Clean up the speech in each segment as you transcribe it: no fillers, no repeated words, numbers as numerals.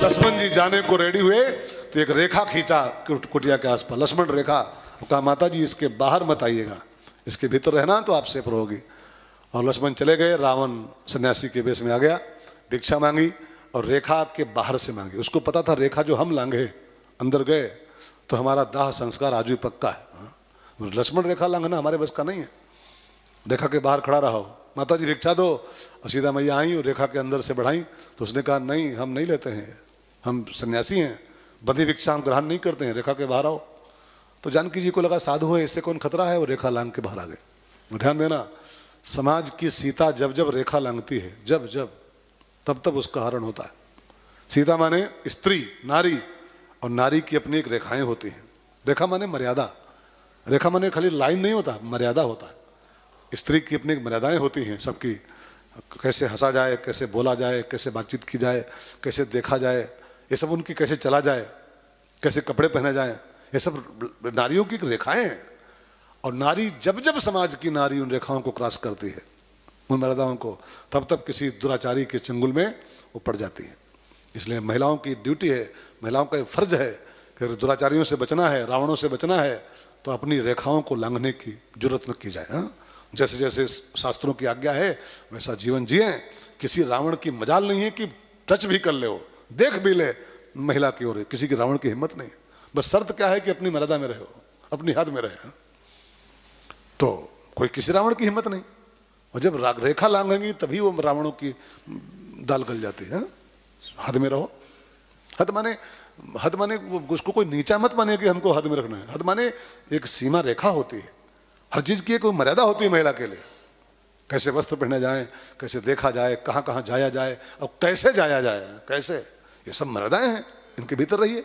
लक्ष्मण जी जाने को रेडी हुए तो एक रेखा खींचा कुटिया के आसपास, लक्ष्मण रेखा। कहा माता जी इसके बाहर मत आइएगा, इसके भीतर रहना तो आप सेफ रहोगी। और लक्ष्मण चले गए। रावण सन्यासी के वेश में आ गया, भिक्षा मांगी और रेखा के बाहर से मांगी। उसको पता था रेखा जो हम लांघे अंदर गए तो हमारा दाह संस्कार आज भी पक्का है। लक्ष्मण रेखा लांघना हमारे बस का नहीं है। रेखा के बाहर खड़ा रहा हो, माता जी भिक्षा दो। और सीता मैया आई और रेखा के अंदर से बढ़ाई तो उसने कहा नहीं हम नहीं लेते हैं, हम सन्यासी हैं, बंधी भिक्षा हम ग्रहण नहीं करते हैं, रेखा के बाहर आओ। तो जानकी जी को लगा साधु है, इससे कौन खतरा है, वो रेखा लांघ के बाहर आ गए। ध्यान देना, समाज की सीता जब जब रेखा लांघती है, जब जब तब तब उसका हरण होता है। सीता माने स्त्री, नारी, और नारी की अपनी एक रेखाएं होती हैं। रेखा माने मर्यादा, रेखा माने खाली लाइन नहीं होता, मर्यादा होता है। स्त्री की अपनी मर्यादाएं होती हैं सबकी, कैसे हंसा जाए, कैसे बोला जाए, कैसे बातचीत की जाए, कैसे देखा जाए, ये सब उनकी कैसे चला जाए, कैसे कपड़े पहने जाए, ये सब नारियों की रेखाएं हैं। और नारी जब जब समाज की नारी उन रेखाओं को क्रॉस करती है, उन मर्यादाओं को, तब तब किसी दुराचारी के चंगुल में वो पड़ जाती है। इसलिए महिलाओं की ड्यूटी है, महिलाओं का फर्ज है कि अगर दुराचारियों से बचना है, रावणों से बचना है, तो अपनी रेखाओं को लांघने की जरूरत न की जाए। हाँ, जैसे जैसे शास्त्रों की आज्ञा है वैसा जीवन जिए। किसी रावण की मजाल नहीं है कि टच भी कर ले, हो देख भी ले महिला की ओर, किसी की रावण की हिम्मत नहीं। बस शर्त क्या है कि अपनी मर्यादा में रहे, अपनी हद में रहे। तो कोई किसी रावण की हिम्मत नहीं। और जब रेखा लांघेंगी तभी वो रावणों की दाल गल जाती है। हद में रहो। हद माने उसको कोई नीचा मत माने कि हमको हद में रखना है। हद माने एक सीमा रेखा होती है, हर चीज की एक मर्यादा होती है महिला के लिए। कैसे वस्त्र पहने जाए, कैसे देखा जाए, कहाँ कहाँ जाया जाए और कैसे जाया जाए, कैसे, ये सब मर्यादाएं हैं, इनके भीतर रहिए।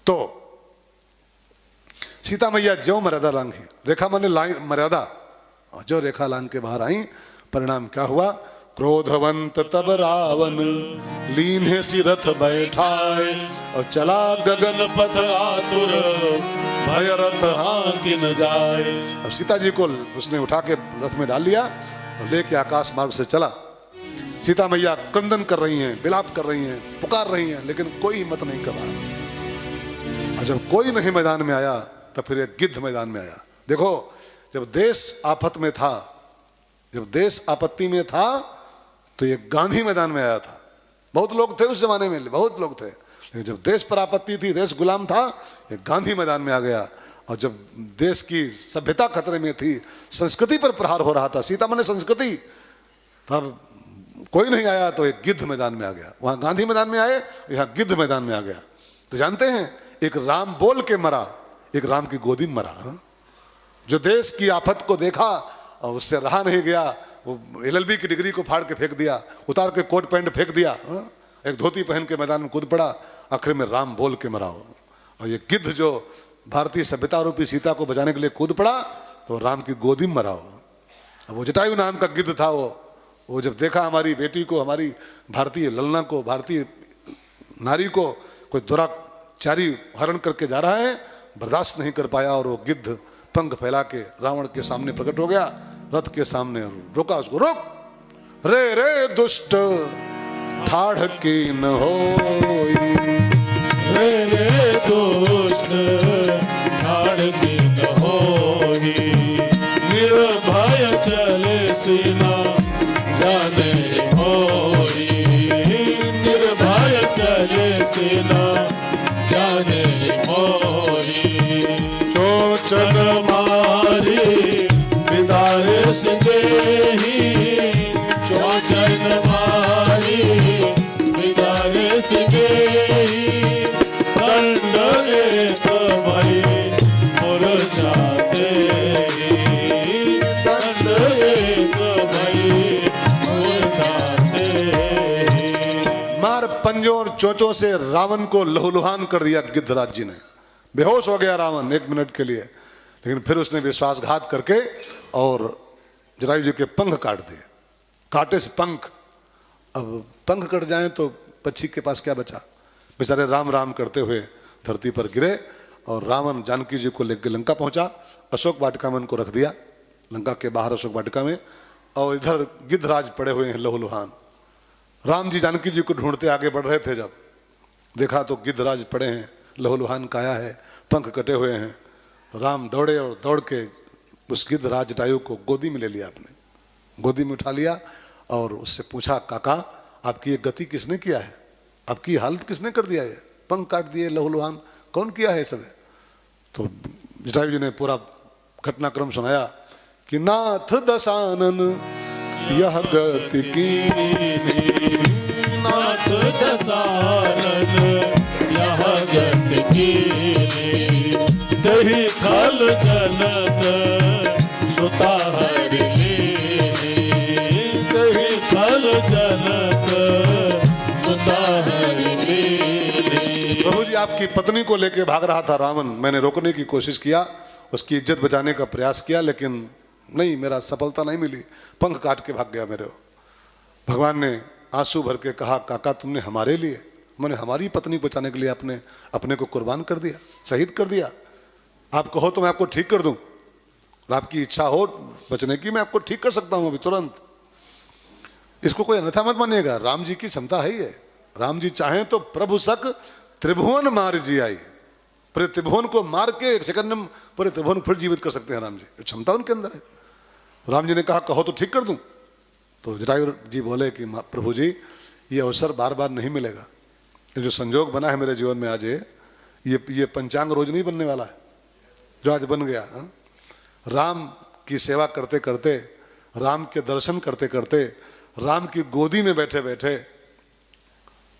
तो सीता मैया जो मर्यादा लांघी, रेखा माने लाइन मर्यादा, और जो रेखा लांघ के बाहर आई, परिणाम क्या हुआ? क्रोधवंत तब रावण लीन्हे सी रथ बैठाए, और चला गगन पथ आतुर भय रथ हांकि न जाए। अब सीता जी को उसने उठा के रथ में डाल लिया और लेके आकाश मार्ग से चला। सीता मैया क्रंदन कर रही हैं, विलाप कर रही हैं, पुकार रही हैं, लेकिन कोई हिम्मत नहीं कर रहा। और जब कोई नहीं मैदान में आया तब फिर एक गिद्ध मैदान में आया। देखो, जब देश आफत में था, जब देश आपत्ति में था, तो ये गांधी मैदान में आया था। बहुत लोग थे उस जमाने में, बहुत लोग थे, लेकिन जब देश पर आपत्ति थी, देश गुलाम था, ये गांधी मैदान में आ गया। और जब देश की सभ्यता खतरे में थी, संस्कृति पर प्रहार हो रहा था, सीता माने संस्कृति, तब कोई नहीं आया तो एक गिद्ध मैदान में आ गया। वहां गांधी मैदान में आए, यहाँ गिद्ध मैदान में आ गया। तो जानते हैं, एक राम बोल के मरा, एक राम की गोदी में मरा। जो देश की आफत को देखा और उससे रहा नहीं गया, वो LLB की डिग्री को फाड़ के फेंक दिया, उतार के कोट पैंट फेंक दिया, एक धोती पहन के मैदान में कूद पड़ा, आखिर में राम बोल के मरा। और ये गिद्ध जो भारतीय सभ्यता रूपी सीता को बचाने के लिए कूद पड़ा, तो राम की गोदी में मरा। वो जटायु नाम का गिद्ध था, वो जब देखा हमारी बेटी को, हमारी भारतीय ललना को, भारतीय नारी को कोई दुराचारी हरण करके जा रहा है, बर्दाश्त नहीं कर पाया, और वो गिद्ध पंख फैला के रावण के सामने प्रकट हो गया, रथ के सामने रोका उसको। रोक रे रे दुष्ट ठाढ़ की न होई, रे रे दुष्ट ठाढ़ की न होई, निर्भय चले सीना जाने होई, निर्भय चले सीना जाने होई। चोचन मारी विदारे सिदेही, चोचन मारी विदारे सिदेही, दंड एक भई मुरझाते ही, दंड एक भई मुरझाते ही। मार पंजों और चोचों से रावण को लहूलुहान कर दिया गिद्धराज जी ने। बेहोश हो गया रावण 1 मिनट के लिए, लेकिन फिर उसने विश्वासघात करके और जटायु जी के पंख काट दिए। काटे से पंख, अब पंख कट जाएं तो पक्षी के पास क्या बचा? बेचारे राम राम करते हुए धरती पर गिरे, और रावण जानकी जी को लेकर लंका पहुंचा। अशोक वाटिका में उनको रख दिया, लंका के बाहर अशोक वाटिका में, और इधर गिद्धराज पड़े हुए हैं लहूलुहान। राम जी जानकी जी को ढूंढते आगे बढ़ रहे थे, जब देखा तो गिद्धराज पड़े हैं, लहूलुहान काया है, पंख कटे हुए हैं। राम दौड़े और दौड़ के उस गिद्धराज जटायु को गोदी में ले लिया, आपने गोदी में उठा लिया और उससे पूछा, काका आपकी ये गति किसने किया है, आपकी हालत किसने कर दिया है, पंख काट दिए, लहूलुहान कौन किया है सब? तो जटायु जी ने पूरा घटनाक्रम सुनाया कि नाथ दशानन यह गति कीनी, नाथ दशानन यह गति कीनी, दही खल जनत सुता हरि लीनी, दही खल जनत सुता हरि लीनी। प्रभु जी आपकी पत्नी को लेके भाग रहा था रावण, मैंने रोकने की कोशिश किया, उसकी इज्जत बचाने का प्रयास किया, लेकिन नहीं, मेरा सफलता नहीं मिली, पंख काट के भाग गया मेरे। भगवान ने आंसू भर के कहा, काका तुमने हमारे लिए, मैंने हमारी पत्नी बचाने के लिए आपने अपने को कुर्बान कर दिया, शहीद कर दिया। आप कहो तो मैं आपको ठीक कर दूं, और आपकी इच्छा हो बचने की, मैं आपको ठीक कर सकता हूं अभी तुरंत। इसको कोई अन्यथा मत मानिएगा, राम जी की क्षमता है ही है। राम जी चाहें तो प्रभु सक त्रिभुवन मार जी आई, पूरे त्रिभुवन को मार के एक सेकंड में पूरे त्रिभुवन फिर जीवित कर सकते हैं राम जी, क्षमता उनके अंदर है। राम जी ने कहा कहो तो ठीक कर दूं। तो जटायु जी बोले कि प्रभु जी ये अवसर बार बार नहीं मिलेगा, ये जो संजोग बना है मेरे जीवन में आज, ये पंचांग रोज नहीं बनने वाला है जो आज बन गया। राम की सेवा करते करते, राम के दर्शन करते करते, राम की गोदी में बैठे बैठे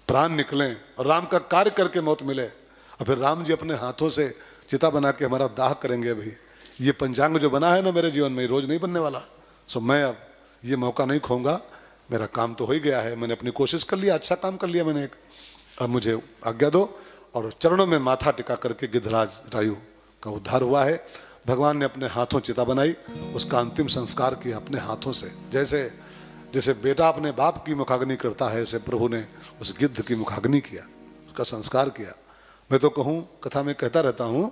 प्राण निकलें और राम का कार्य करके मौत मिले, और फिर राम जी अपने हाथों से चिता बना के हमारा दाह करेंगे। अभी ये पंचांग जो बना है ना मेरे जीवन में, रोज नहीं बनने वाला। सो मैं अब ये मौका नहीं खोऊंगा, मेरा काम तो हो ही गया है, मैंने अपनी कोशिश कर लिया, अच्छा काम कर लिया मैंने एक, अब मुझे आज्ञा दो। और चरणों में माथा टिका करके गिद्धराज जटायु का उद्धार हुआ है। भगवान ने अपने हाथों चिता बनाई, उसका अंतिम संस्कार किया अपने हाथों से। जैसे जैसे बेटा अपने बाप की मुखाग्नि करता है, ऐसे प्रभु ने उस गिद्ध की मुखाग्नि किया, उसका संस्कार किया। मैं तो कहूँ, कथा में कहता रहता हूँ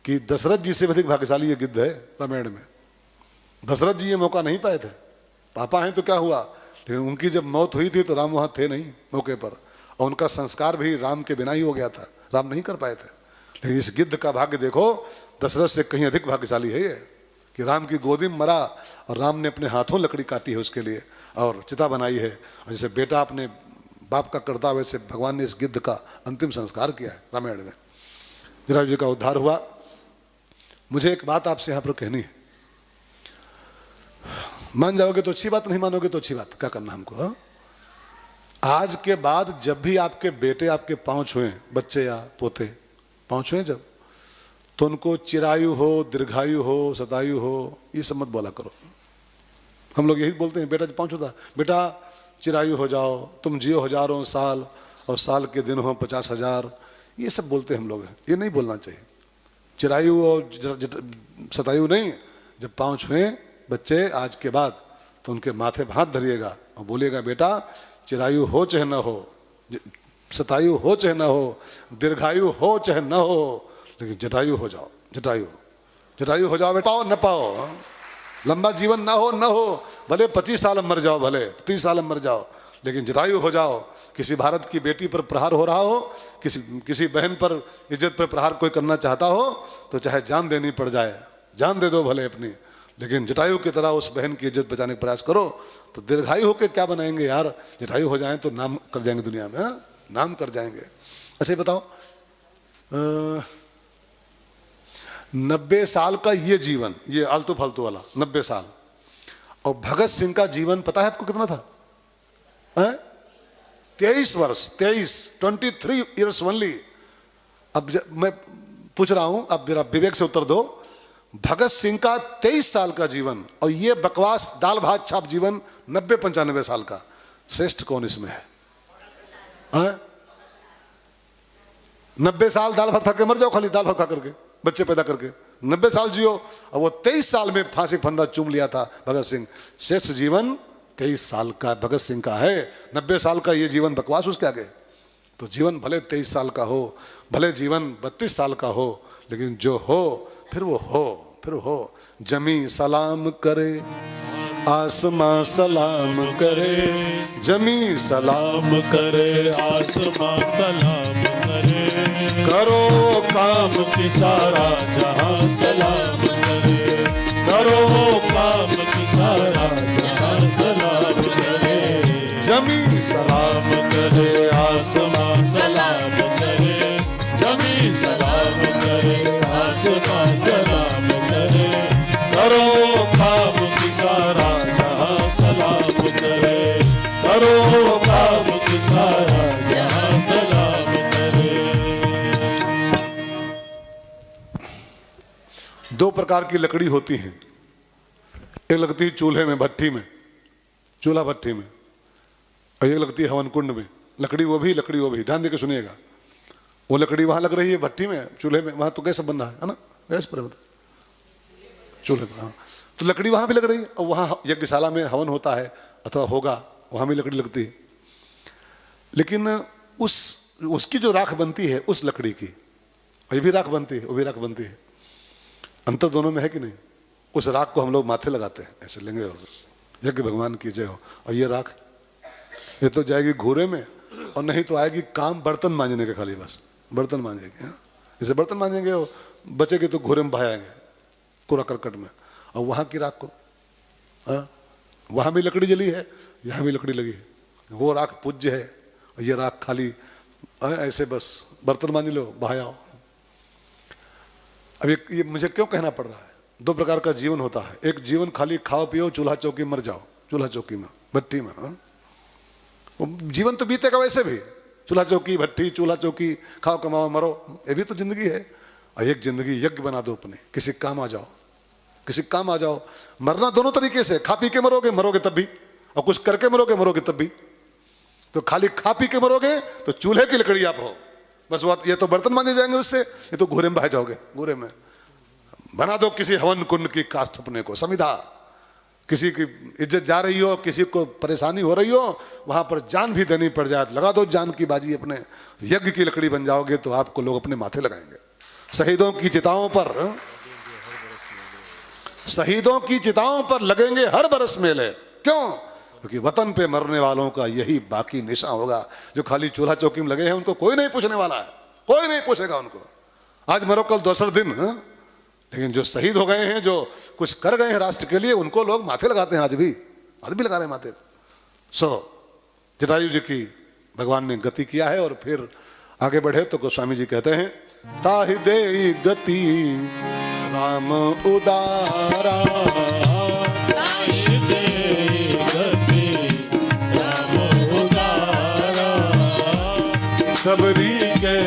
कि दशरथ जी से अधिक भाग्यशाली ये गिद्ध है रामायण में। दशरथ जी ये मौका नहीं पाए थे, पापा हैं तो क्या हुआ, लेकिन उनकी जब मौत हुई थी तो राम वहाँ थे नहीं मौके पर, और उनका संस्कार भी राम के बिना ही हो गया था, राम नहीं कर पाए थे। लेकिन इस गिद्ध का भाग्य देखो, दशरथ से कहीं अधिक भाग्यशाली है ये, कि राम की गोदी में मरा और राम ने अपने हाथों लकड़ी काटी है उसके लिए और चिता बनाई है। और जैसे बेटा अपने बाप का करता, वैसे भगवान ने इस गिद्ध का अंतिम संस्कार किया है रामायण में। जटायु जी का उद्धार हुआ। मुझे एक बात आपसे यहाँ पर कहनी है, मान जाओगे तो अच्छी बात, नहीं मानोगे तो अच्छी बात, क्या करना हमको। हा? आज के बाद जब भी आपके बेटे आपके पाँव छुएं, बच्चे या पोते पाँव छुएं जब, तो उनको चिरायु हो, दीर्घायु हो, शतायु हो, ये सब मत बोला करो। हम लोग यही बोलते हैं, बेटा जब पाँव छूता, बेटा चिरायु हो जाओ, तुम जियो हजारों साल और साल के दिन हो 50,000, ये सब बोलते हैं हम लोग। ये नहीं बोलना चाहिए, चिरायु और शतायु नहीं। जब पाँव छुएं बच्चे आज के बाद, तो उनके माथे पर हाथ धरिएगा और बोलिएगा, बेटा चिरायु हो चाहे न हो, शतायु हो चाहे न हो, दीर्घायु हो चाहे न हो, लेकिन जटायु हो जाओ, जटायु हो जाओ बेटा। पाओ न पाओ, लंबा जीवन ना हो, भले 25 साल में मर जाओ, भले 30 साल में मर जाओ, लेकिन जटायु हो जाओ। किसी भारत की बेटी पर प्रहार हो रहा हो, किसी बहन पर इज्जत पर प्रहार कोई करना चाहता हो, तो चाहे जान देनी पड़ जाए, जान दे दो भले अपनी, लेकिन जटायु की तरह उस बहन की इज्जत बचाने का प्रयास करो। तो दीर्घायु होकर क्या बनाएंगे यार, जटायु हो जाएं तो नाम कर जाएंगे दुनिया में, नाम कर जाएंगे। अच्छा ये बताओ, 90 साल का ये जीवन, ये आलतू फालतू वाला 90 साल, और भगत सिंह का जीवन पता है आपको कितना था? 23 वर्ष, 23 ईयर्स ओनली। अब मैं पूछ रहा हूं, अब मेरा विवेक से उत्तर दो, भगत सिंह का 23 साल का जीवन और ये बकवास दाल भात छाप जीवन 90-95 साल का, श्रेष्ठ कौन इसमें है? 90 साल दाल भात खा के मर जाओ, खाली दाल भात खा करके, बच्चे पैदा करके 90 साल जियो, और वो 23 साल में फांसी फंदा चूम लिया था भगत सिंह। श्रेष्ठ जीवन 23 साल का भगत सिंह का है, 90 साल का ये जीवन बकवास उसके आगे। तो जीवन भले 23 साल का हो, भले जीवन 32 साल का हो, लेकिन जो हो फिर वो हो। जमी सलाम करे, आसमां सलाम करे, जमी सलाम करे, आसमां सलाम की सारा जहां सलाम करे, करो काम की सारा जहां सलाम करे। जमी सलाम करे, आसमां सलाम करे, जमी सलाम करे, आसमां सलाम करे, करो काम की सारा जहां सलाम करे, करो काम की सारा जहां सलाम करे। दो प्रकार की लकड़ी होती है, एक लगती है चूल्हे में, भट्ठी में, चूल्हा भट्ठी में, और एक लगती है हवन कुंड में। लकड़ी वो भी, लकड़ी वो भी, ध्यान देकर सुनिएगा। वो लकड़ी वहां लग रही है भट्ठी में, चूल्हे में, वहां तो गैस बन रहा है ना, गैस पर, चूल्हे पर। हाँ, तो लकड़ी वहां भी लग रही है, और वहां यज्ञशाला में हवन होता है अथवा होगा, वहां भी लकड़ी लगती है। लेकिन उसकी जो राख बनती है उस लकड़ी की, ये भी राख बनती है, वो भी राख बनती है, अंतर दोनों में है कि नहीं? उस राख को हम लोग माथे लगाते हैं, ऐसे लेंगे और यज्ञ भगवान की जय हो। और ये राख, ये तो जाएगी घूरे में, और नहीं तो आएगी काम बर्तन मांजने के, खाली बस बर्तन मांजेंगे। हाँ, जैसे बर्तन मांजेंगे, और बचेगी तो घूरे में बहाएंगे कूड़ा करकट में। और वहाँ की राख को, हाँ, वहाँ भी लकड़ी जली है, यहाँ भी लकड़ी लगी है, वो राख पूज्य है, और ये राख खाली ऐसे बस बर्तन मांज लो, बहाओ। अब ये मुझे क्यों कहना पड़ रहा है? दो प्रकार का जीवन होता है, एक जीवन खाली खाओ पियो, चूल्हा चौकी मर जाओ, चूल्हा चौकी में, भट्टी में। हाँ, जीवन तो बीतेगा वैसे भी, चूल्हा चौकी, भट्टी, चूल्हा चौकी, खाओ कमाओ मरो, ये भी तो जिंदगी है। और एक जिंदगी यज्ञ बना दो अपने, किसी काम आ जाओ, किसी काम आ जाओ। मरना दोनों तरीके से, खा पी के मरोगे, मरोगे तब भी, और कुछ करके मरोगे, मरोगे तब भी। तो खाली खा पी के मरोगे तो चूल्हे की लकड़ी आप हो, बस वो ये तो बर्तन मांजे जाएंगे उससे, ये तो घूरे में बह जाओगे। घूरे में बना दो किसी हवन कुंड की काष्ठ अपने को, समिधा, किसी की इज्जत जा रही हो, किसी को परेशानी हो रही हो, वहां पर जान भी देनी पड़ जाए, लगा दो जान की बाजी अपने, यज्ञ की लकड़ी बन जाओगे तो आपको लोग अपने माथे लगाएंगे। शहीदों की चिताओं पर, शहीदों की चिताओं पर लगेंगे हर बरस मेले। क्यों? क्योंकि वतन पे मरने वालों का यही बाकी निशा होगा। जो खाली चूल्हा चौकी में लगे हैं उनको कोई नहीं पूछने वाला है, कोई नहीं पूछेगा उनको, आज मरो कल दूसरा दिन। लेकिन जो शहीद हो गए हैं, जो कुछ कर गए हैं राष्ट्र के लिए, उनको लोग माथे लगाते हैं, आज भी लगा रहे हैं माथे। जटायु जी की भगवान ने गति किया है। और फिर आगे बढ़े तो गोस्वामी जी कहते हैं, ताहि दे गति राम उदारा, ताहि दे गति राम उदारा, सबरी के